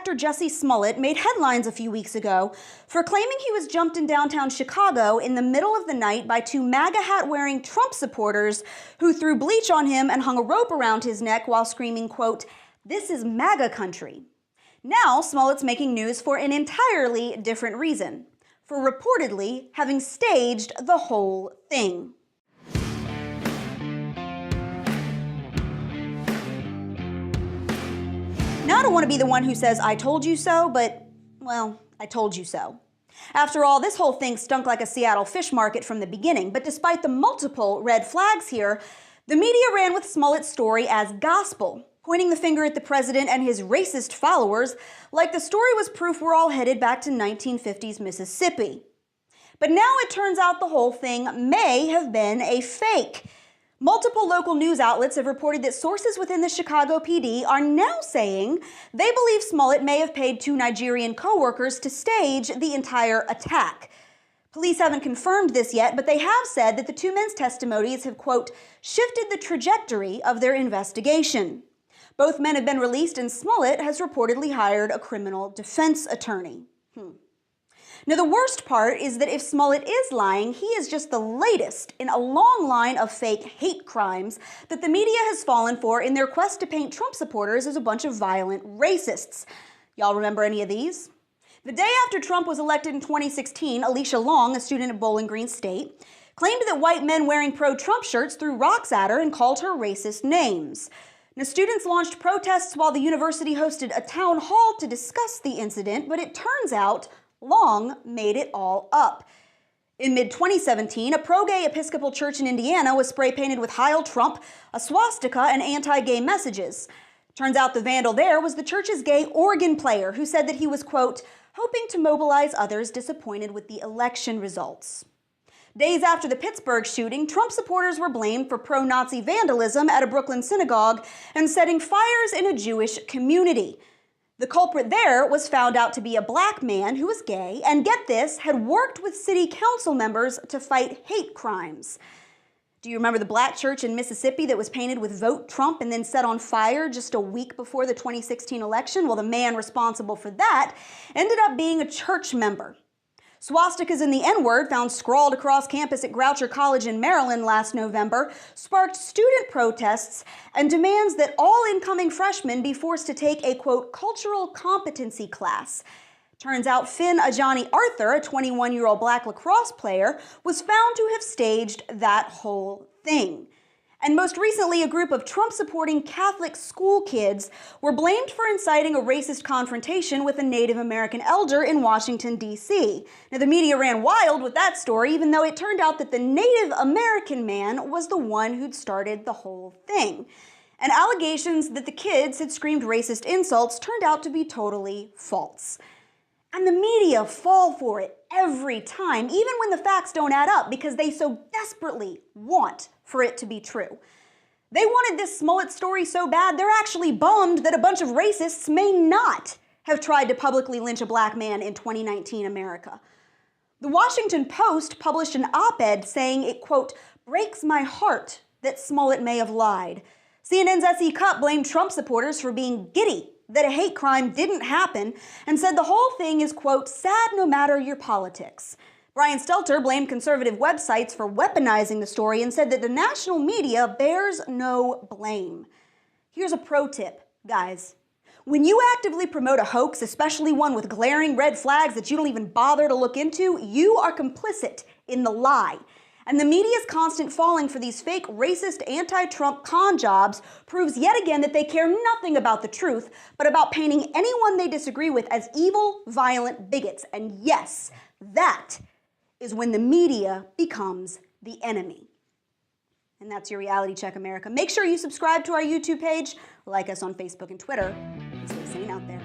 actor Jussie Smollett made headlines a few weeks ago for claiming he was jumped in downtown Chicago in the middle of the night by two MAGA hat-wearing Trump supporters who threw bleach on him and hung a rope around his neck while screaming, quote, "This is MAGA country." Now, Smollett's making news for an entirely different reason, for reportedly having staged the whole thing. Now, I don't want to be the one who says, "I told you so," but, well, I told you so. After all, this whole thing stunk like a Seattle fish market from the beginning, but despite the multiple red flags here, the media ran with Smollett's story as gospel, pointing the finger at the president and his racist followers like the story was proof we're all headed back to 1950s Mississippi. But now it turns out the whole thing may have been a fake. Multiple local news outlets have reported that sources within the Chicago PD are now saying they believe Smollett may have paid two Nigerian co-workers to stage the entire attack. Police haven't confirmed this yet, but they have said that the two men's testimonies have, quote, shifted the trajectory of their investigation. Both men have been released, and Smollett has reportedly hired a criminal defense attorney. Now, the worst part is that if Smollett is lying, he is just the latest in a long line of fake hate crimes that the media has fallen for in their quest to paint Trump supporters as a bunch of violent racists. Y'all remember any of these? The day after Trump was elected in 2016, Alicia Long, a student at Bowling Green State, claimed that white men wearing pro-Trump shirts threw rocks at her and called her racist names. Now, students launched protests while the university hosted a town hall to discuss the incident, but it turns out Long made it all up. In mid-2017, a pro-gay Episcopal church in Indiana was spray-painted with Heil Trump, a swastika, and anti-gay messages. Turns out the vandal there was the church's gay organ player who said that he was, quote, hoping to mobilize others disappointed with the election results. Days after the Pittsburgh shooting, Trump supporters were blamed for pro-Nazi vandalism at a Brooklyn synagogue and setting fires in a Jewish community. The culprit there was found out to be a black man who was gay and, get this, had worked with city council members to fight hate crimes. Do you remember the black church in Mississippi that was painted with "Vote Trump" and then set on fire just a week before the 2016 election? Well, the man responsible for that ended up being a church member. Swastikas and the N-word, found scrawled across campus at Groucher College in Maryland last November, sparked student protests and demands that all incoming freshmen be forced to take a, quote, cultural competency class. Turns out Finn Ajani Arthur, a 21-year-old black lacrosse player, was found to have staged that whole thing. And most recently, a group of Trump-supporting Catholic school kids were blamed for inciting a racist confrontation with a Native American elder in Washington, D.C. Now, the media ran wild with that story, even though it turned out that the Native American man was the one who'd started the whole thing. And allegations that the kids had screamed racist insults turned out to be totally false. And the media fall for it every time, even when the facts don't add up, because they so desperately want for it to be true. They wanted this Smollett story so bad, they're actually bummed that a bunch of racists may not have tried to publicly lynch a black man in 2019 America. The Washington Post published an op-ed saying it, quote, breaks my heart that Smollett may have lied. CNN's S.E. Cupp blamed Trump supporters for being giddy that a hate crime didn't happen and said the whole thing is, quote, sad no matter your politics. Brian Stelter blamed conservative websites for weaponizing the story and said that the national media bears no blame. Here's a pro tip, guys. When you actively promote a hoax, especially one with glaring red flags that you don't even bother to look into, you are complicit in the lie. And the media's constant falling for these fake racist anti-Trump con jobs proves yet again that they care nothing about the truth, but about painting anyone they disagree with as evil, violent bigots. And yes, that is when the media becomes the enemy. And that's your Reality Check, America. Make sure you subscribe to our YouTube page, like us on Facebook and Twitter, and stay sane out there.